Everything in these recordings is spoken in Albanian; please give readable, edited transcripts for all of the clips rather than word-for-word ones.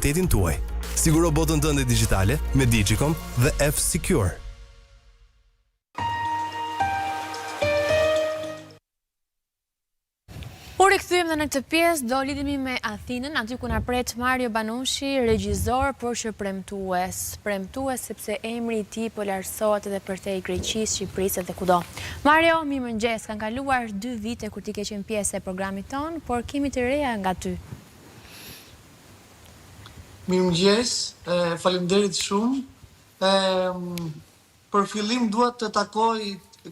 identitetin tuaj. Siguro botën tënde digjitale me Digicom dhe F-Secure. U rikthyem dhe në këtë pjesë do lidhemi me Athinën, aty ku na pret Mario Banushi, regjisor por që premtues sepse emri i tij po lartësohet edhe përtej Greqisë, Shqipërisë dhe kudo. Mario, mirëmëngjes, kanë kaluar 2 vite kur ti ke qenë pjesë e programit ton, por kemi të reja nga ty. Mirëmëngjes, faleminderit shumë. Për fillim dua të takoj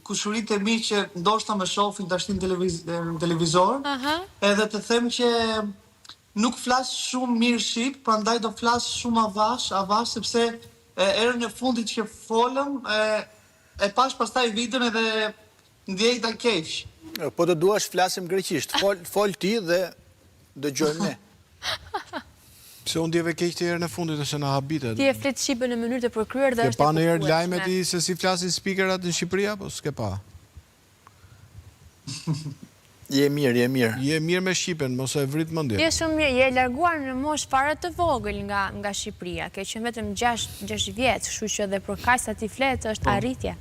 kushuritë e mi që ndoshta më shohin tash në televizor, edhe të them që nuk flas shumë mirë shqip, prandaj do flas shumë avash sepse erën e fundit që folëm e pash pastaj videon edhe ndjejta keq. Po të duash flasim greqisht, fol ti dhe dëgjojmë ne. Pse unë ndjeve keq të erën e fundit ose na habitet. Ti e flet shqipën në mënyrë të përkryer dhe është e pa në erë lajme ti se si flasin speakerat në Shqipëri apo s'ke pa? Je mirë. Je mirë me Shqipen, mos e vrit mendje. Je shumë mirë, je larguar në moshë fare të vogël nga Shqipëria. Ke qenë vetëm 6 vjeç, kështu që edhe për kaq sa ti flet është arritje.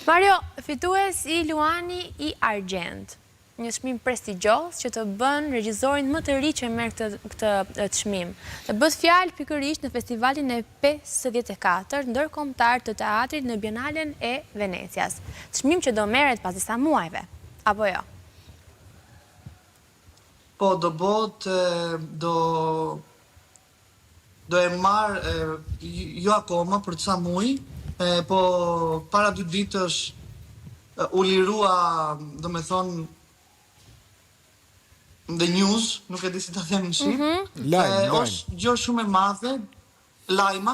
Mario, fitues i Luani i Argjend. Një çmim prestigjos që të bën regjisorin më të ri që merr këtë çmim. Të bëhet fjalë pikërisht në festivalin e 54 ndërkombëtar të teatrit në Bienalen e Venecias. Çmim që do merret pas disa muajve, apo jo? Po, do bëhet, do e marr jo akoma për disa muaj, po para 2 ditësh u lirua, domethënë the news, nuk e di si ta them në shqip. Është gjë shumë e madhe, lajma.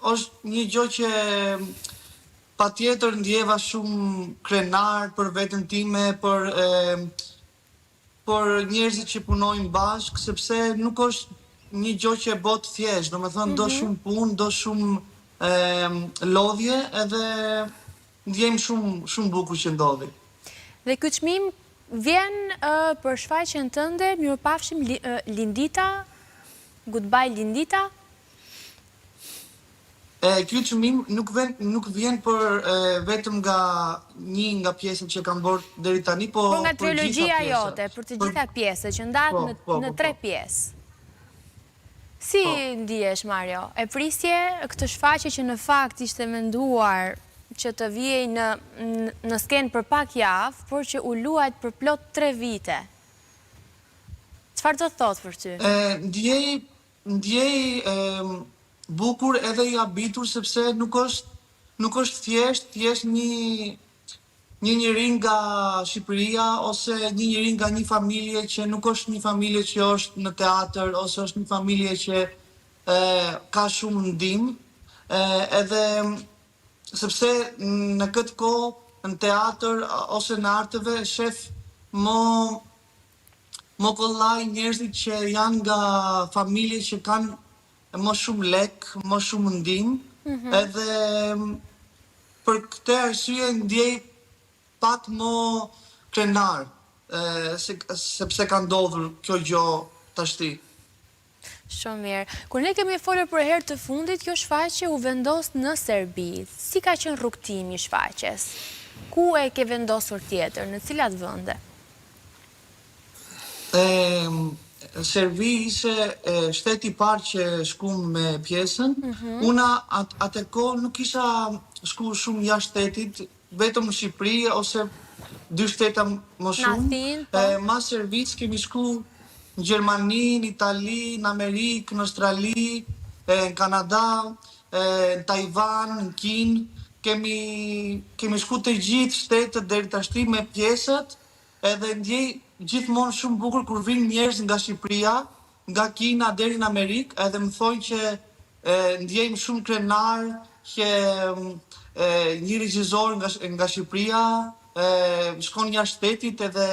Është një gjë që patjetër ndjeva shumë krenar për veten time, për njerëzit që punojnë bashkë, sepse nuk është një gjë që bëhet thjesht, domethënë do shumë punë, do shumë lodhje, edhe ndjem shumë bukur që ndodhi. Dhe ky çmim vjen për shfaqjen tënde, mirupafshim Lindita, Goodbye Lindita. Ky çmim nuk vjen për vetëm nga pjesët që kam bërë deri tani, po për nga trilogjia jote, për të gjitha pjesët që ndahet në 3 pjesë. Si ndihesh, Mario? E prisje këtë shfaqje që në fakt ishte menduar që të vijej në skenë për pak javë, por që u luajt për plot 3 vite. Çfarë do thot për ty? Ndjej bukur edhe i habitur, sepse nuk është thjesht një njeri nga Shqipëria, ose një njeri nga një familje që nuk është një familje që është në teatr, ose është një familje që ka shumë ndihmë, edhe sepse në këtë kohë, në teatr ose në arteve, shef më kollaj njerëzit që janë nga familje që kanë më shumë lek, më shumë ndihmë, edhe për këtë arsye ndjej pak më krenar, sepse ka ndodhur kjo gjë tashti. Shumë mirë. Kur ne kemi folur për herë të fundit, kjo shfaqje u vendos në Serbi. Si ka qenë rrugtimi i shfaqjes? Ku e ke vendosur tjetër? Në cilat vende? Serbi ishte shteti i parë që shkuam me pjesën. Una atë kohë nuk kisha shkuar shumë jashtë shtetit, vetëm në Shqipëri ose 2 shteta më shumë. Mas Serbisë kemi shkuar në Gjermani, në Itali, në Amerikë, në Australi, në Kanada, në Taiwan, në Kinë. Kemi shku të gjithë shtetet deri tashti me pjesët, edhe ndjej gjithmonë shumë bukur kur vinë njerëz nga Shqipëria, nga Kina deri në Amerikë, edhe më thonë që ndjejmë shumë krenar që një regjisor nga Shqipëria shkon jashtë shtetit, edhe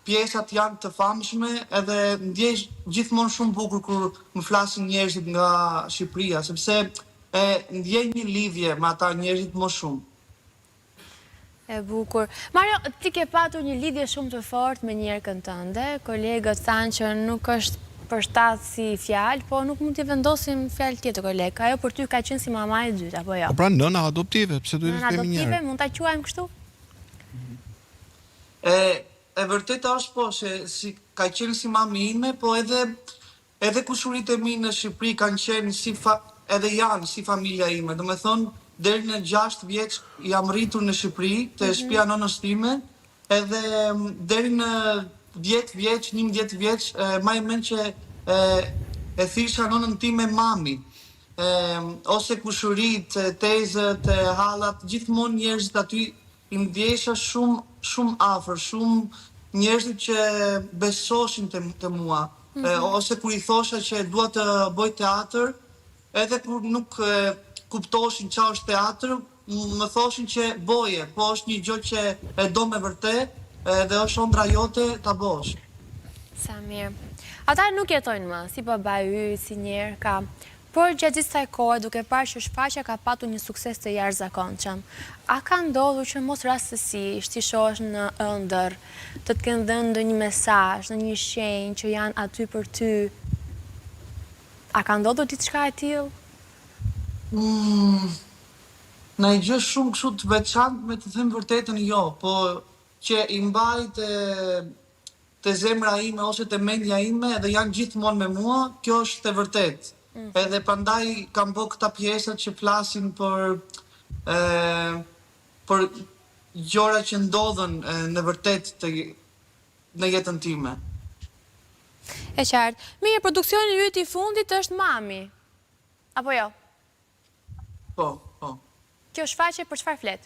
pjesat janë të famshme, edhe ndjej gjithmonë shumë bukur kur më flasin njerëzit nga Shqipëria, sepse ndjej një lidhje me ata njerëzit më shumë. E bukur. Mario, ti ke patur një lidhje shumë të fortë me njerëkën tënde. Kolegët thanë që nuk është përshtatë si fjalë, po nuk mund t'i vendosim fjalë tjetër kolegë. Ajo për ty ka qenë si mama e dytë, apo jo? Po pra nëna adoptive, pse duhet të themi Nëna njerë? adoptive, mund ta quajmë kështu? E vërteta është po, se si ka qenë si mami ime, po edhe kushuritë e mi në Shqipëri kanë qenë edhe janë si familja ime. Do me thonë, deri në 6 vjeç jam rritur në Shqipëri, të shtëpia nënës time, edhe deri në 10 vjeç, 11 vjeç, ma e mend që e thisha nënën time mami. Ose kushurit, tezët, hallat, gjithmonë njerëzit aty i ndjesha shumë afër, shumë njerëzit që besoshin të mua. Ose kur i thosha që dua të bëj teatr, edhe kur nuk kuptoshin çfarë është teatr, më thoshin që boje, po është një gjë që e do me vërtet, dhe është ëndra jote ta bosh. Sa mirë. Ata nuk jetojnë më, si baba yt, si njerë ka. Por gjatë gjithë kësaj kohe, duke parë që shfaqja ka patur një sukses të jashtëzakonshëm. A ka ndodhur që mos rastësisht ti shohësh në ëndër, të kenë dhënë ndonjë mesazh, ndonjë shenjë që janë aty për ty? A ka ndodhur diçka e tillë? Në i gjë shumë kështu të veçantë, me të them vërtetën jo, po që i mbaj të zemra ime ose të mendja ime dhe janë gjithmonë me mua, kjo është e vërtetë. Edhe prandaj kam bërë këta pjesët që flasin për gjëra që ndodhen në vërtet në jetën time. E qartë. Mirë, produksioni yt i fundit është Mami. Apo jo? Po. Kjo shfaqje për çfarë flet?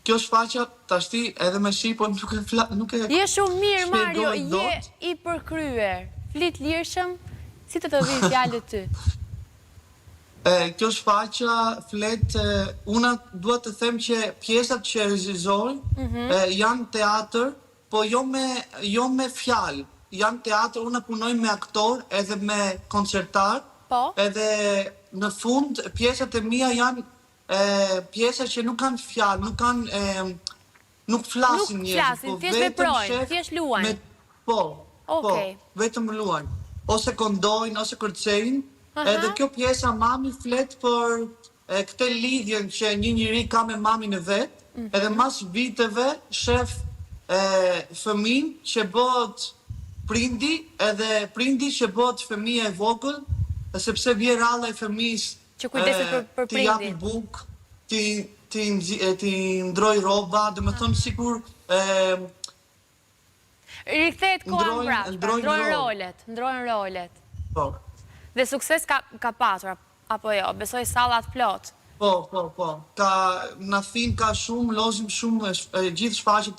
Kjo shfaqja tashti edhe me shqipo nuk e Je shumë mirë, Mario, shpjegoj je dot. i përkryer. Flit lirshëm, si të vinë fjalët ty. Kjo shfaqja flet, una dua të them që pjesat që regjizoj janë teatr, po jo me fjalë. Janë teatr, una punoj me aktor edhe me koncertar. Po. Edhe në fund pjesat e mia janë pjesa që nuk kanë fjalë, nuk flasin njerëzit, po thjesht veprojnë, thjesht luajnë. Po, Okej. vetëm luajnë. Ose këndojnë, ose kërcejnë. Edhe kjo pjesa Mami flet për këtë lidhjen që një njeri ka me mamin e vet, edhe mas viteve shef fëmin që bëhet prindi, edhe prindi që bëhet fëmija e vogël, sepse vje ralla e fëmis Që kujdeset për ti japi prindin. buk, ti ndroj roba, dhe me thonë sikur Rikthehet koha mbrapsht, ndrojnë rolet. po. Dhe sukses ka patur, apo jo? Besoj sallat plot. Po. Na thin ka shumë, lozim shumë, gjithë shfaqet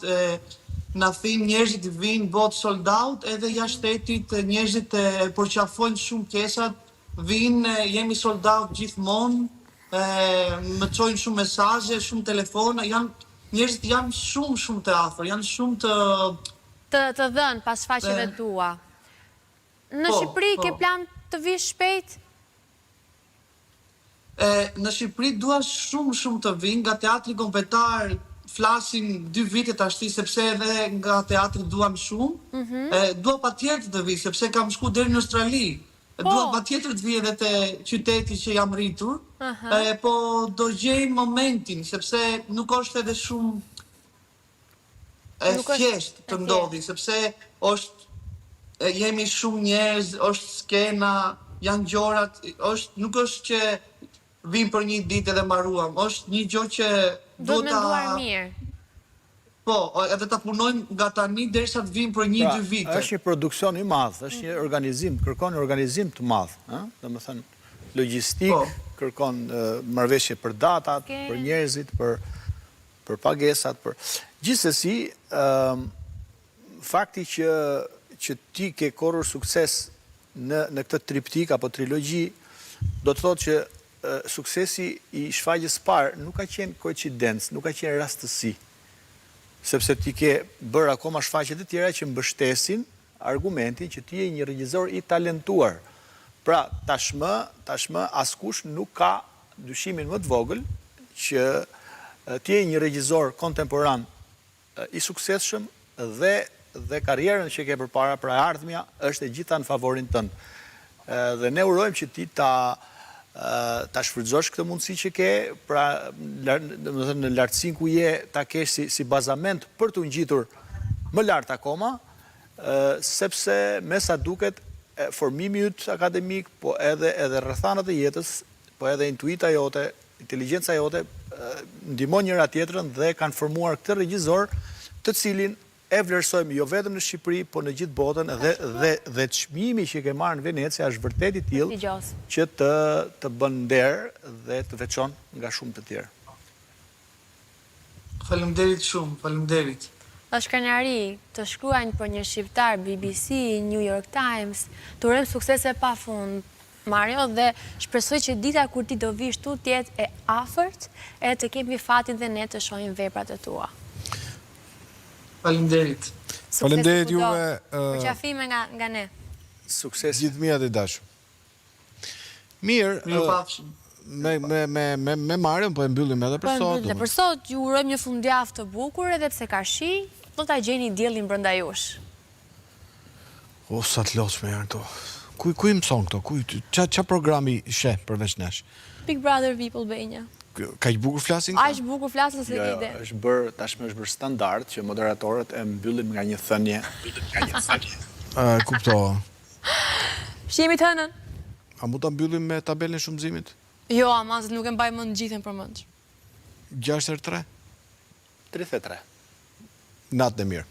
na thin njerëzit vinë bot sold out, edhe jashtë shtetit njerëzit përqafojnë shumë pjesat, vinë, jemi sold out gjithmonë, më çojnë shumë mesazhe, shumë telefona, njerëzit janë shumë të afër, janë shumë Të dhënë pas shfaqjeve tua. Në Shqipëri ke plan të vish shpejt? Në Shqipëri dua shumë të vinë, nga teatri kombëtar flasim 2 vite tashti, sepse edhe nga teatri duam shumë. Dua patjetër të vi, sepse kam shku deri në Australi. Dua patjetër të vi edhe te qyteti që jam rritur, po do gjej momentin, sepse nuk është edhe shumë thjesht të ndodhi, sepse jemi shumë njerëz, është skena, janë gjorat, nuk është që vim për një ditë edhe maruam, është një gjë që Do të menduar mirë. Po, edhe ta punojmë nga tani derisa të vim për 1-2 vite. Është një produksion i madh, është një organizim, kërkon një organizim të madh, domethënë logjistik, kërkon marrëveshje për datat, për njerëzit, për pagesat, gjithsesi, fakti që ti ke korrur sukses në këtë triptik apo trilogji, do të thotë që suksesi i shfaqjes parë nuk ka qenë koincidencë, nuk ka qenë rastësi, sepse ti ke bërë akoma shfaqjet e tjera që mbështesin argumentin që ti je një regjisor i talentuar. Pra, tashmë askush nuk ka dyshimin më të vogël që ti je një regjizor kontemporan i suksesshëm dhe karrierën që ke përpara, pra ardhmja është e gjitha në favorin tënd. Dhe ne urojmë që ti ta shfrytëzosh këtë mundësi që ke, pra në lartësinë ku je ta kesh si bazament për të ngjitur më lart akoma, sepse me sa duket formimi yt akademik, po edhe rrethanat e jetës, po edhe intuita jote, inteligjenca jote ndihmon njëra tjetrën dhe kanë formuar këtë regjizor, të cilin e vlerësojmë jo vetëm në Shqipëri, po në gjithë botën dhe çmimi që ke marrë në Venecia është vërtet i tillë që të bën nder dhe të veçon nga shumë të tjerë. Faleminderit shumë, faleminderit. Është kënaqëri të shkruajnë për një shqiptar, BBC, New York Times, të urojmë suksese pafund, Mario, dhe shpresoj që dita kur ti do vish tu të jetë e afërt, e të kemi fatin dhe ne të shohim veprat e tua. Faleminderit. Faleminderit juve. Përqafime nga ne. Sukses. Gjithë mija dhe dashur. Mirë, Mirupafshim. me Marion po e mbyllim edhe për sot. Për sot ju urojmë një fundjavë të bukur, edhe pse ka shi, do ta gjeni diellin brenda jush. O, sa të lotshme janë këto. Ku i mëson këto? Qa programi sheh përveç nesh? Big Brother VIP Albania. Ka i bukur flasin? Aq bukur flasën se Jo, ide. tashmë është bërë standard që moderatorët e mbyllin nga një thënie. Kuptova. Shihemi të hënën. A mu ta mbyllim me tabelën e shumëzimit? Jo, ama nuk e mbaj mend gjithën për mend. 6-3? 33. Natë dhe mirë.